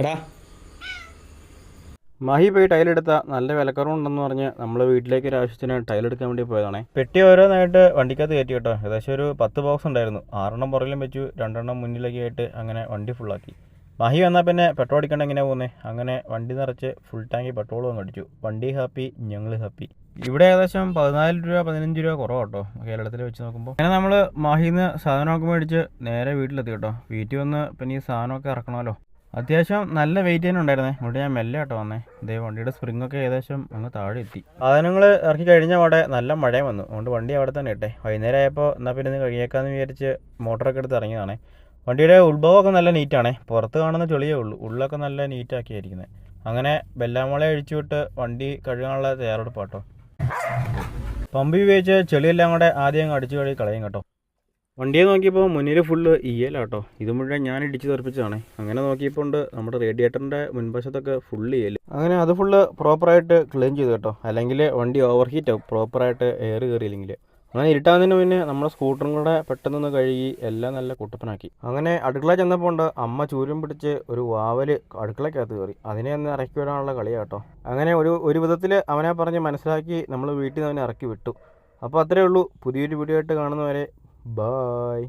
എടാ മാഹി പോയി ടൈലെടുത്ത നല്ല വിലക്കുറവുണ്ടെന്ന് പറഞ്ഞ് നമ്മൾ വീട്ടിലേക്ക് ഒരു ആവശ്യത്തിന് ടൈലെടുക്കാൻ വേണ്ടി പോയതാണേ. പെട്ടി ഓരോന്നായിട്ട് വണ്ടിക്കകത്ത് കയറ്റി കേട്ടോ. ഏകദേശം ഒരു 10 ബോക്സ് ഉണ്ടായിരുന്നു. 6 പുറകിലും വെച്ചു, 2 മുന്നിലേക്ക് ആയിട്ട് അങ്ങനെ വണ്ടി ഫുള്ളാക്കി. മാഹി വന്നാൽ പിന്നെ പെട്രോൾ അടിക്കേണ്ട എങ്ങനെയാണ് പോകുന്നത്. അങ്ങനെ വണ്ടി നിറച്ച് ഫുൾ ടാങ്കി പെട്രോളും അങ്ങ് അടിച്ചു. വണ്ടി ഹാപ്പി, ഞങ്ങൾ ഹാപ്പി. ഇവിടെ ഏകദേശം 14 രൂപ 15 രൂപ കുറവ് കേട്ടോ കേരളത്തിൽ വെച്ച് നോക്കുമ്പോൾ. അങ്ങനെ നമ്മൾ മാഹിയിൽ നിന്ന് സാധനമൊക്കെ മേടിച്ച് നേരെ വീട്ടിലെത്തി കേട്ടോ. വീട്ടിൽ വന്ന് പിന്നെ ഈ സാധനമൊക്കെ ഇറക്കണമല്ലോ. അത്യാവശ്യം നല്ല വെയിറ്റ് തന്നെ ഉണ്ടായിരുന്നേ. ഇവിടെ ഞാൻ മെല്ലെ കേട്ടോ വന്നേ. ഇതേ വണ്ടിയുടെ സ്പ്രിങ്ങൊക്കെ ഏകദേശം അങ്ങ് താഴെ എത്തി. സാധനങ്ങൾ ഇറക്കി കഴിഞ്ഞ അവിടെ നല്ല മഴയും വന്നു. അതുകൊണ്ട് വണ്ടി അവിടെ തന്നെ ഇട്ടെ. വൈകുന്നേരം ആയപ്പോൾ എന്നാൽ പിന്നെ ഇത് കഴിയേക്കാന്ന് വിചാരിച്ച് മോട്ടറൊക്കെ എടുത്ത് ഇറങ്ങിയതാണേ. വണ്ടിയുടെ ഉത്ഭവമൊക്കെ നല്ല നീറ്റാണേ. പുറത്ത് കാണുന്ന ചെളിയേ ഉള്ളൂ, ഉള്ളൊക്കെ നല്ല നീറ്റാക്കിയായിരിക്കുന്നത്. അങ്ങനെ ബെല്ലാമോളെ അഴിച്ചു വിട്ട് വണ്ടി കഴുകാനുള്ള തയ്യാറെടുപ്പാട്ടോ. പമ്പ് ഉപയോഗിച്ച് ചെളിയെല്ലാം കൂടെ ആദ്യം അങ്ങ് അടിച്ചു കഴുകി കളയും കേട്ടോ. വണ്ടിയെ നോക്കിയപ്പോൾ മുന്നിൽ ഫുള്ള് ഇയലാട്ടോ. ഇത് മുഴുവൻ ഞാൻ ഇടിച്ച് തെറിപ്പിച്ചതാണ്. അങ്ങനെ നോക്കിയപ്പോൾ നമ്മുടെ റേഡിയേറ്ററിൻ്റെ മുൻവശത്തൊക്കെ ഫുള്ള് ഇയൽ. അങ്ങനെ അത് ഫുള്ള് പ്രോപ്പറായിട്ട് ക്ലീൻ ചെയ്തു കേട്ടോ. അല്ലെങ്കിൽ വണ്ടി ഓവർ ഹീറ്റ് ആവും പ്രോപ്പറായിട്ട് എയർ കയറിയില്ലെങ്കിൽ. അങ്ങനെ ഇരുട്ടാകുന്നതിന് മുന്നേ നമ്മുടെ സ്കൂട്ടറും കൂടെ പെട്ടെന്നൊന്ന് കഴുകി എല്ലാം നല്ല കുട്ടപ്പനാക്കി. അങ്ങനെ അടുക്കള ചെന്നപ്പോൾ അമ്മ ചൂരും പിടിച്ച് ഒരു വാവല് അടുക്കളക്കകത്ത് കയറി. അതിനെ ഒന്ന് ഇറക്കി വിടാനുള്ള കളിയാട്ടോ. അങ്ങനെ ഒരു വിധത്തിൽ അവനെ പറഞ്ഞ് മനസ്സിലാക്കി നമ്മൾ വീട്ടിൽ നിന്ന് അവനെ ഇറക്കി വിട്ടു. അപ്പോൾ അത്രയേ ഉള്ളൂ. പുതിയൊരു വീഡിയോ ആയിട്ട് കാണുന്നവരെ ബായ്.